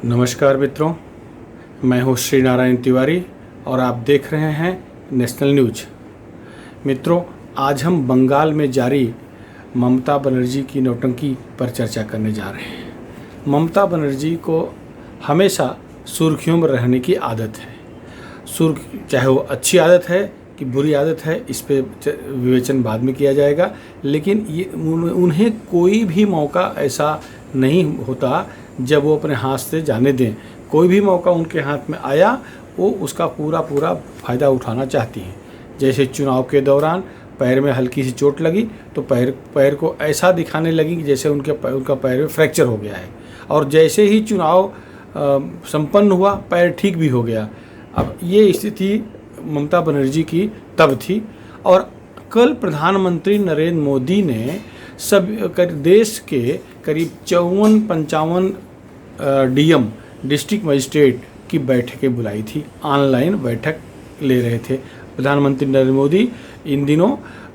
नमस्कार मित्रों, मैं हूँ श्री नारायण तिवारी और आप देख रहे हैं नेशनल न्यूज। मित्रों, आज हम बंगाल में जारी ममता बनर्जी की नौटंकी पर चर्चा करने जा रहे हैं। ममता बनर्जी को हमेशा सुर्खियों में रहने की आदत है। चाहे वो अच्छी आदत है कि बुरी आदत है, इस पे विवेचन बाद में किया जाएगा, लेकिन ये उन्हें कोई भी मौका ऐसा नहीं होता जब वो अपने हाथ से जाने दें। कोई भी मौका उनके हाथ में आया वो उसका पूरा फ़ायदा उठाना चाहती हैं। जैसे चुनाव के दौरान पैर में हल्की सी चोट लगी तो पैर को ऐसा दिखाने लगी कि जैसे उनका पैर में फ्रैक्चर हो गया है, और जैसे ही चुनाव संपन्न हुआ पैर ठीक भी हो गया। अब ये स्थिति ममता बनर्जी की तब थी। और कल प्रधानमंत्री नरेंद्र मोदी ने देश के करीब 54-55 डीएम डिस्ट्रिक्ट मजिस्ट्रेट की बैठकें बुलाई थी। ऑनलाइन बैठक ले रहे थे। प्रधानमंत्री नरेंद्र मोदी इन दिनों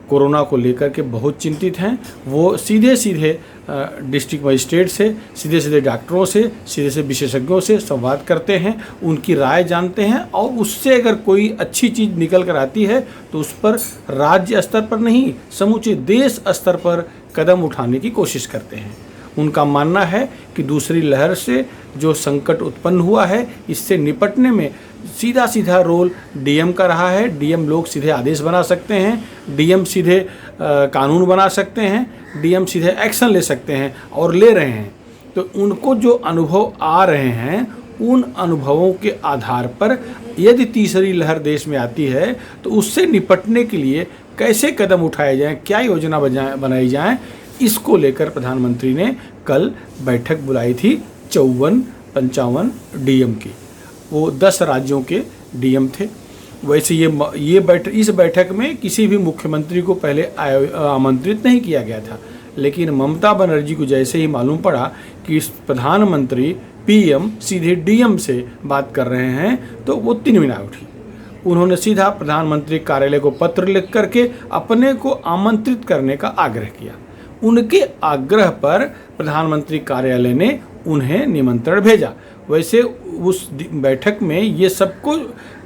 कोरोना को लेकर के बहुत चिंतित हैं। वो सीधे डिस्ट्रिक्ट मजिस्ट्रेट से, सीधे डॉक्टरों से, सीधे विशेषज्ञों से संवाद करते हैं, उनकी राय जानते हैं, और उससे अगर कोई अच्छी चीज़ निकल कर आती है तो उस पर राज्य स्तर पर नहीं, समूचे देश स्तर पर कदम उठाने की कोशिश करते हैं। उनका मानना है कि दूसरी लहर से जो संकट उत्पन्न हुआ है, इससे निपटने में सीधा रोल डीएम का रहा है। डीएम लोग सीधे आदेश बना सकते हैं, डीएम सीधे कानून बना सकते हैं, डीएम सीधे एक्शन ले सकते हैं और ले रहे हैं। तो उनको जो अनुभव आ रहे हैं, उन अनुभवों के आधार पर यदि तीसरी लहर देश में आती है तो उससे निपटने के लिए कैसे कदम उठाए जाएं, क्या योजना बनाई जाए, इसको लेकर प्रधानमंत्री ने कल बैठक बुलाई थी 54-55 डीएम की। वो 10 राज्यों के डीएम थे। वैसे इस बैठक में किसी भी मुख्यमंत्री को पहले आमंत्रित नहीं किया गया था, लेकिन ममता बनर्जी को जैसे ही मालूम पड़ा कि प्रधानमंत्री पीएम सीधे डीएम से बात कर रहे हैं तो वो तिनमिना उठी। उन्होंने सीधा प्रधानमंत्री कार्यालय को पत्र लिख करके अपने को आमंत्रित करने का आग्रह किया। उनके आग्रह पर प्रधानमंत्री कार्यालय ने उन्हें निमंत्रण भेजा। वैसे उस बैठक में ये सबको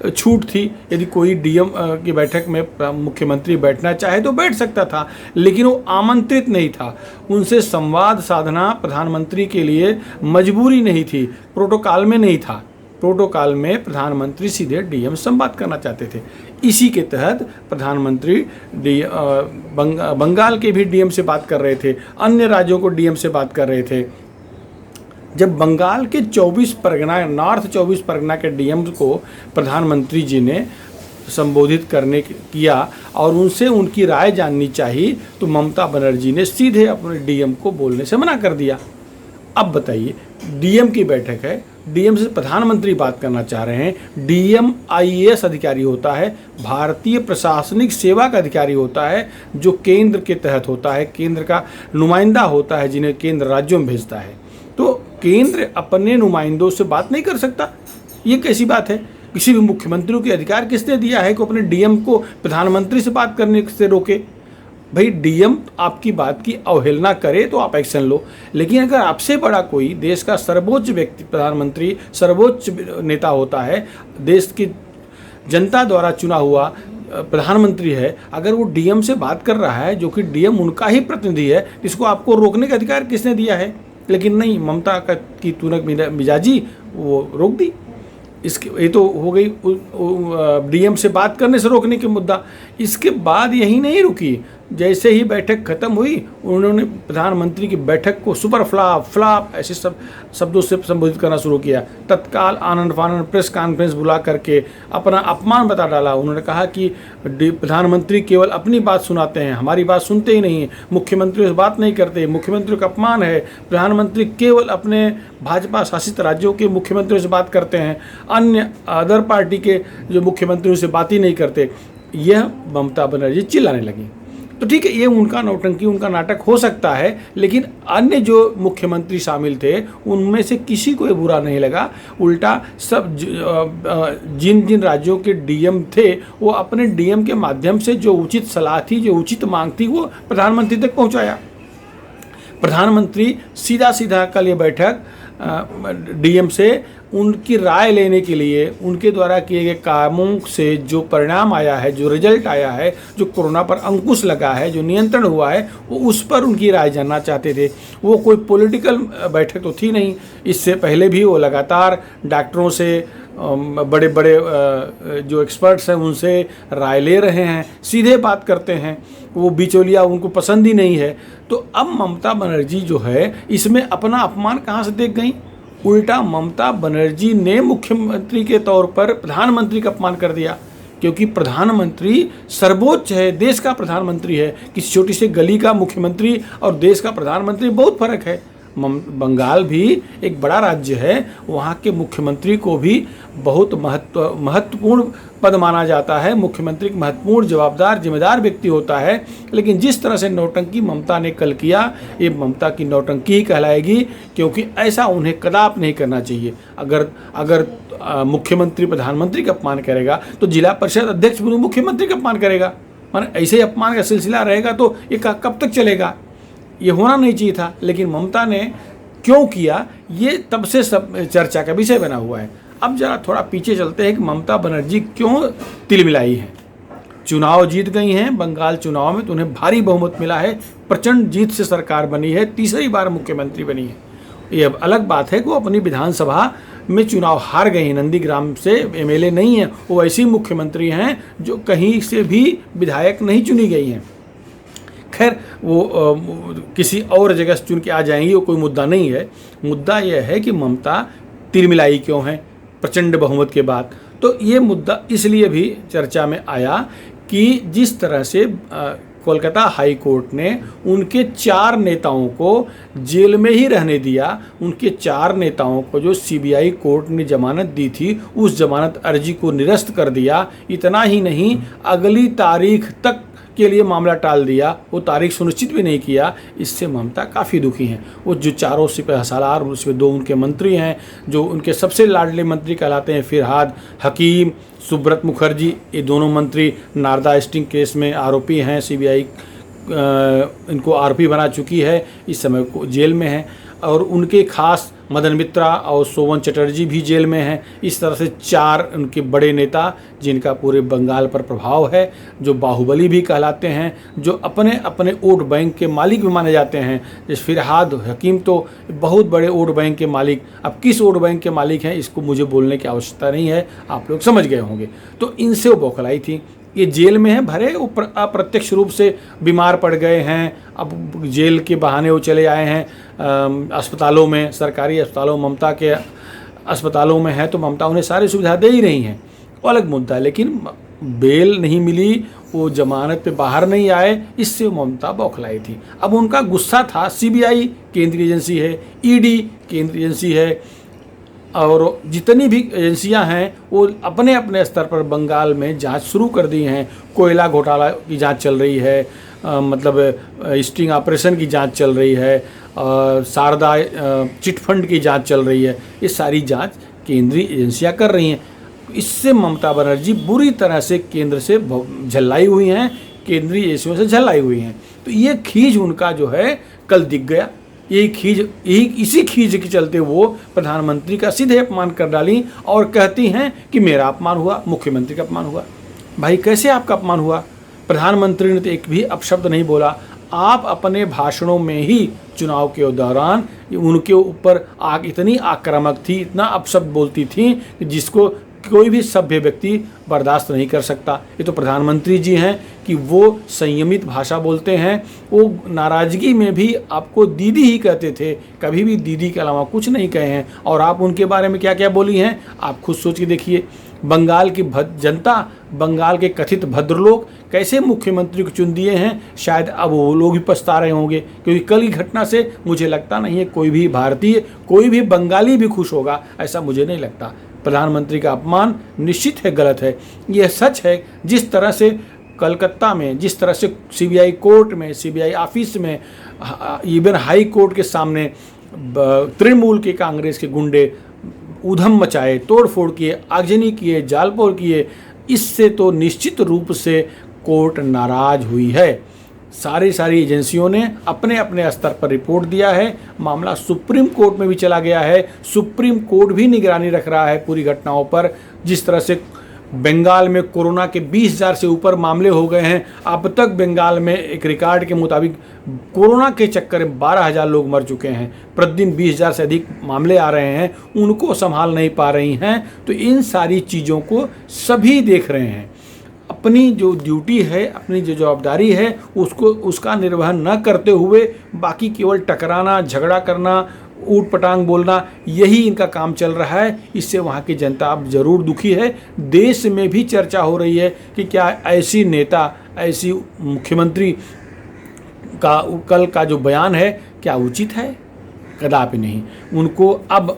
छूट थी, यदि कोई डीएम की बैठक में मुख्यमंत्री बैठना चाहे तो बैठ सकता था, लेकिन वो आमंत्रित नहीं था। उनसे संवाद साधना प्रधानमंत्री के लिए मजबूरी नहीं थी, प्रोटोकॉल में नहीं था। प्रोटोकॉल में प्रधानमंत्री सीधे डीएम से बात करना चाहते थे। इसी के तहत प्रधानमंत्री बंगाल के भी डीएम से बात कर रहे थे, अन्य राज्यों को डीएम से बात कर रहे थे। जब बंगाल के 24 परगना, नॉर्थ 24 परगना के डीएम को प्रधानमंत्री जी ने संबोधित किया और उनसे उनकी राय जाननी चाहिए, तो ममता बनर्जी ने सीधे अपने डीएम को बोलने से मना कर दिया। अब बताइए, डीएम की बैठक है, डीएम से प्रधानमंत्री बात करना चाह रहे हैं। डीएम आईएएस अधिकारी होता है, भारतीय प्रशासनिक सेवा का अधिकारी होता है, जो केंद्र के तहत होता है, केंद्र का नुमाइंदा होता है, जिन्हें केंद्र राज्यों में भेजता है। तो केंद्र अपने नुमाइंदों से बात नहीं कर सकता, ये कैसी बात है? किसी भी मुख्यमंत्री को अधिकार किसने दिया है कि अपने डीएम को प्रधानमंत्री से बात करने से रोके? भाई, डीएम आपकी बात की अवहेलना करे तो आप एक्शन लो, लेकिन अगर आपसे बड़ा कोई देश का सर्वोच्च व्यक्ति, प्रधानमंत्री सर्वोच्च नेता होता है, देश की जनता द्वारा चुना हुआ प्रधानमंत्री है, अगर वो डीएम से बात कर रहा है, जो कि डीएम उनका ही प्रतिनिधि है, इसको आपको रोकने का अधिकार किसने दिया है? लेकिन नहीं, ममता की तुनक मिजाजी वो रोक दी। ये तो हो गई डीएम से बात करने से रोकने के मुद्दा। इसके बाद यही नहीं रुकी, जैसे ही बैठक खत्म हुई, उन्होंने प्रधानमंत्री की बैठक को सुपर फ्लॉप ऐसे सब शब्दों से संबोधित करना शुरू किया। तत्काल आनंद फानंद प्रेस कॉन्फ्रेंस बुला करके अपना अपमान बता डाला। उन्होंने कहा कि प्रधानमंत्री केवल अपनी बात सुनाते हैं, हमारी बात सुनते ही नहीं है, मुख्यमंत्री से बात नहीं करते, मुख्यमंत्री का अपमान है, प्रधानमंत्री केवल अपने भाजपा शासित राज्यों के मुख्यमंत्रियों से बात करते हैं, अन्य अदर पार्टी के जो मुख्यमंत्रियों से बात ही नहीं करते। यह ममता बनर्जी चिल्लाने लगी। तो ठीक है, ये उनका नौटंकी, उनका नाटक हो सकता है, लेकिन अन्य जो मुख्यमंत्री शामिल थे उनमें से किसी को ये बुरा नहीं लगा। उल्टा सब जिन जिन राज्यों के डीएम थे, वो अपने डीएम के माध्यम से जो उचित सलाह थी, जो उचित मांग थी, वो प्रधानमंत्री तक पहुंचाया। प्रधानमंत्री सीधा कल ये बैठक डीएम से उनकी राय लेने के लिए, उनके द्वारा किए गए कामों से जो परिणाम आया है, जो रिजल्ट आया है, जो कोरोना पर अंकुश लगा है, जो नियंत्रण हुआ है, वो उस पर उनकी राय जानना चाहते थे। वो कोई पॉलिटिकल बैठक तो थी नहीं। इससे पहले भी वो लगातार डॉक्टरों से, बड़े बड़े जो एक्सपर्ट्स हैं उनसे राय ले रहे हैं, सीधे बात करते हैं। वो बिचौलिया उनको पसंद ही नहीं है। तो अब ममता बनर्जी जो है इसमें अपना अपमान कहाँ से देख गई? उल्टा ममता बनर्जी ने मुख्यमंत्री के तौर पर प्रधानमंत्री का अपमान कर दिया, क्योंकि प्रधानमंत्री सर्वोच्च है, देश का प्रधानमंत्री है। किसी छोटी सी गली का मुख्यमंत्री और देश का प्रधानमंत्री बहुत फर्क है। बंगाल भी एक बड़ा राज्य है, वहाँ के मुख्यमंत्री को भी बहुत महत्वपूर्ण पद माना जाता है। मुख्यमंत्री एक महत्वपूर्ण, जवाबदार, जिम्मेदार व्यक्ति होता है। लेकिन जिस तरह से नौटंकी ममता ने कल किया, ये ममता की नौटंकी ही कहलाएगी, क्योंकि ऐसा उन्हें कदापि नहीं करना चाहिए। अगर मुख्यमंत्री प्रधानमंत्री का अपमान करेगा तो जिला परिषद अध्यक्ष मुख्यमंत्री का अपमान करेगा। माने ऐसे ही अपमान का सिलसिला रहेगा तो ये कब तक चलेगा? ये होना नहीं चाहिए था। लेकिन ममता ने क्यों किया, ये तब से सब चर्चा का विषय बना हुआ है। अब जरा थोड़ा पीछे चलते हैं कि ममता बनर्जी क्यों तिलमिलाई है। चुनाव जीत गई हैं बंगाल चुनाव में, तो उन्हें भारी बहुमत मिला है, प्रचंड जीत से सरकार बनी है, तीसरी बार मुख्यमंत्री बनी है। ये अब अलग बात है कि वो अपनी विधानसभा में चुनाव हार गए हैं, नंदीग्राम से एमएलए नहीं है। वो ऐसी मुख्यमंत्री हैं जो कहीं से भी विधायक नहीं चुनी गई हैं। खैर वो किसी और जगह से चुन के आ जाएंगी, वो कोई मुद्दा नहीं है। मुद्दा यह है कि ममता तिलमिलाई क्यों है प्रचंड बहुमत के बाद। तो ये मुद्दा इसलिए भी चर्चा में आया कि जिस तरह से कोलकाता हाई कोर्ट ने उनके 4 नेताओं को जेल में ही रहने दिया, उनके 4 नेताओं को जो सीबीआई कोर्ट ने जमानत दी थी, उस जमानत अर्जी को निरस्त कर दिया। इतना ही नहीं, अगली तारीख तक के लिए मामला टाल दिया, वो तारीख सुनिश्चित भी नहीं किया। इससे ममता काफ़ी दुखी हैं। वो जो 4 सिपहसालार, उसमें 2 उनके मंत्री हैं जो उनके सबसे लाडले मंत्री कहलाते हैं, फिरहाद हकीम, सुब्रत मुखर्जी। ये दोनों मंत्री नारदा स्टिंग केस में आरोपी हैं। सीबीआई इनको आरोपी बना चुकी है, इस समय जेल में हैं। और उनके खास मदन मित्रा और सोवन चटर्जी भी जेल में हैं। इस तरह से 4 उनके बड़े नेता जिनका पूरे बंगाल पर प्रभाव है, जो बाहुबली भी कहलाते हैं, जो अपने अपने वोट बैंक के मालिक भी माने जाते हैं। जैसे फिरहाद हकीम तो बहुत बड़े वोट बैंक के मालिक, अब किस वोट बैंक के मालिक हैं इसको मुझे बोलने की आवश्यकता नहीं है, आप लोग समझ गए होंगे। तो इनसे वो बौखलाई थी। ये जेल में है, भरे वो अप्रत्यक्ष रूप से बीमार पड़ गए हैं, अब जेल के बहाने वो चले आए हैं अस्पतालों में, सरकारी अस्पतालों, ममता के अस्पतालों में है, तो ममता उन्हें सारी सुविधा दे ही रही हैं, वो अलग मुद्दा है। लेकिन बेल नहीं मिली, वो जमानत पे बाहर नहीं आए, इससे ममता बौखलाई थी। अब उनका गुस्सा था, सीबीआई केंद्रीय एजेंसी है, ईडी केंद्रीय एजेंसी है, और जितनी भी एजेंसियां हैं वो अपने अपने स्तर पर बंगाल में जांच शुरू कर दी हैं। कोयला घोटाला की जांच चल रही है, मतलब स्टिंग ऑपरेशन की जांच चल रही है, शारदा चिटफंड की जांच चल रही है। ये सारी जांच केंद्रीय एजेंसियां कर रही हैं। इससे ममता बनर्जी बुरी तरह से केंद्र से झल्लाई हुई हैं, केंद्रीय एजेंसियों से झल्लाई हुई हैं। तो ये खींच उनका जो है कल दिख गया। इसी खींच के चलते वो प्रधानमंत्री का सीधे अपमान कर डाली और कहती हैं कि मेरा अपमान हुआ, मुख्यमंत्री का अपमान हुआ। भाई कैसे आपका अपमान हुआ? प्रधानमंत्री ने तो एक भी अपशब्द नहीं बोला। आप अपने भाषणों में ही चुनाव के दौरान उनके ऊपर इतनी आक्रामक थी, इतना अपशब्द बोलती थी कि जिसको कोई भी सभ्य व्यक्ति बर्दाश्त नहीं कर सकता। ये तो प्रधानमंत्री जी हैं कि वो संयमित भाषा बोलते हैं। वो नाराज़गी में भी आपको दीदी ही कहते थे, कभी भी दीदी के अलावा कुछ नहीं कहे हैं। और आप उनके बारे में क्या क्या बोली हैं आप खुद सोच के देखिए। बंगाल की जनता, बंगाल के कथित भद्र लोग कैसे मुख्यमंत्री को चुन दिए हैं, शायद अब वो लोग भी पछता रहे होंगे। क्योंकि कल की घटना से मुझे लगता नहीं है कोई भी भारतीय, कोई भी बंगाली भी खुश होगा, ऐसा मुझे नहीं लगता। प्रधानमंत्री का अपमान निश्चित है गलत है। यह सच है जिस तरह से कलकत्ता में, जिस तरह से सीबीआई कोर्ट में, सीबीआई ऑफिस में, इवन हाई कोर्ट के सामने तृणमूल के कांग्रेस के गुंडे ऊधम मचाए, तोड़फोड़ किए, आगजनी किए, जालपोल किए, इससे तो निश्चित रूप से कोर्ट नाराज हुई है। सारी एजेंसियों ने अपने अपने स्तर पर रिपोर्ट दिया है। मामला सुप्रीम कोर्ट में भी चला गया है। सुप्रीम कोर्ट भी निगरानी रख रहा है पूरी घटनाओं पर। जिस तरह से बंगाल में कोरोना के 20,000 से ऊपर मामले हो गए हैं। अब तक बंगाल में एक रिकॉर्ड के मुताबिक कोरोना के चक्कर में 12,000 लोग मर चुके हैं। प्रतिदिन 20,000 से अधिक मामले आ रहे हैं, उनको संभाल नहीं पा रही हैं। तो इन सारी चीज़ों को सभी देख रहे हैं। अपनी जो ड्यूटी है, अपनी जो जवाबदारी है, उसका निर्वहन न करते हुए बाकी केवल टकराना, झगड़ा करना, ऊट पटांग बोलना, यही इनका काम चल रहा है। इससे वहाँ की जनता अब ज़रूर दुखी है। देश में भी चर्चा हो रही है कि क्या ऐसी नेता, ऐसी मुख्यमंत्री का कल का जो बयान है क्या उचित है? कदापि नहीं। उनको अब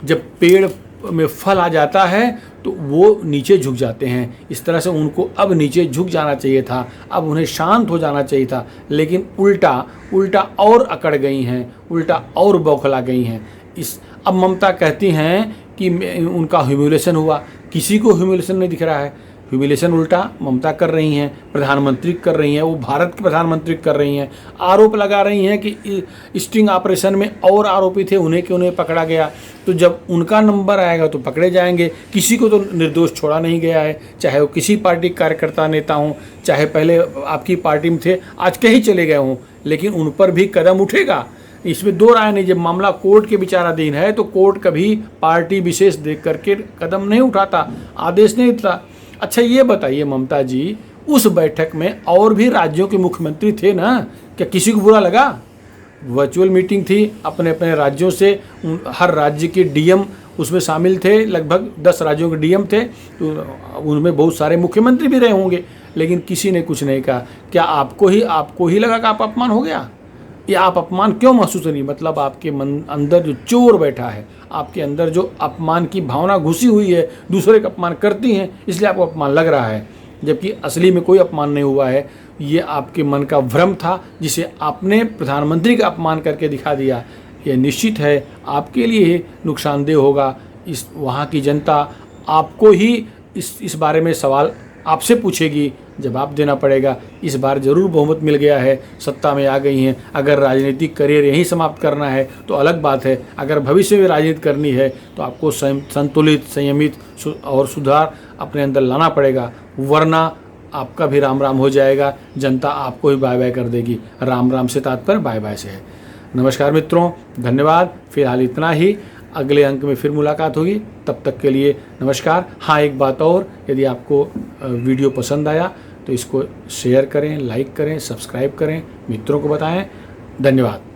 जब पेड़ में फल आ जाता है तो वो नीचे झुक जाते हैं। इस तरह से उनको अब नीचे झुक जाना चाहिए था, अब उन्हें शांत हो जाना चाहिए था, लेकिन उल्टा और अकड़ गई हैं, उल्टा और बौखला गई हैं। अब ममता कहती हैं कि उनका ह्यूमिलेशन हुआ। किसी को ह्यूमिलेशन नहीं दिख रहा है। ह्यूमिलेशन उल्टा ममता कर रही हैं, प्रधानमंत्री कर रही हैं, वो भारत के प्रधानमंत्री कर रही हैं। आरोप लगा रही हैं कि स्टिंग ऑपरेशन में और आरोपी थे, उन्हें क्यों नहीं पकड़ा गया। तो जब उनका नंबर आएगा तो पकड़े जाएंगे। किसी को तो निर्दोष छोड़ा नहीं गया है, चाहे वो किसी पार्टी के कार्यकर्ता नेता हों, चाहे पहले आपकी पार्टी में थे, आज कहीं चले गए हों, लेकिन उन पर भी कदम उठेगा। इसमें दो राय नहीं। जब मामला कोर्ट के विचाराधीन है तो कोर्ट कभी पार्टी विशेष देख करके कदम नहीं उठाता, आदेश नहीं देता। अच्छा ये बताइए ममता जी, उस बैठक में और भी राज्यों के मुख्यमंत्री थे ना, क्या किसी को बुरा लगा? वर्चुअल मीटिंग थी अपने अपने राज्यों से, हर राज्य के डीएम उसमें शामिल थे, लगभग 10 राज्यों के डीएम थे, तो उनमें बहुत सारे मुख्यमंत्री भी रहे होंगे, लेकिन किसी ने कुछ नहीं कहा। क्या आपको ही लगा कि आप अपमान हो गया? या आप अपमान क्यों महसूस नहीं? मतलब आपके मन अंदर जो चोर बैठा है, आपके अंदर जो अपमान की भावना घुसी हुई है, दूसरे का अपमान करती हैं, इसलिए आपको अपमान लग रहा है, जबकि असली में कोई अपमान नहीं हुआ है। ये आपके मन का भ्रम था, जिसे आपने प्रधानमंत्री का अपमान करके दिखा दिया। यह निश्चित है आपके लिए नुकसानदेह होगा। इस वहाँ की जनता आपको ही इस बारे में सवाल आपसे पूछेगी, जवाब देना पड़ेगा। इस बार ज़रूर बहुमत मिल गया है, सत्ता में आ गई हैं। अगर राजनीतिक करियर यहीं समाप्त करना है तो अलग बात है, अगर भविष्य में राजनीति करनी है तो आपको संतुलित, संयमित और सुधार अपने अंदर लाना पड़ेगा, वरना आपका भी राम राम हो जाएगा। जनता आपको ही बाय बाय कर देगी। राम राम से तात्पर्य बाय बाय से है। नमस्कार मित्रों, धन्यवाद। फिलहाल इतना ही। अगले अंक में फिर मुलाकात होगी, तब तक के लिए नमस्कार। हाँ, एक बात और, यदि आपको वीडियो पसंद आया तो इसको शेयर करें, लाइक करें, सब्सक्राइब करें, मित्रों को बताएं। धन्यवाद।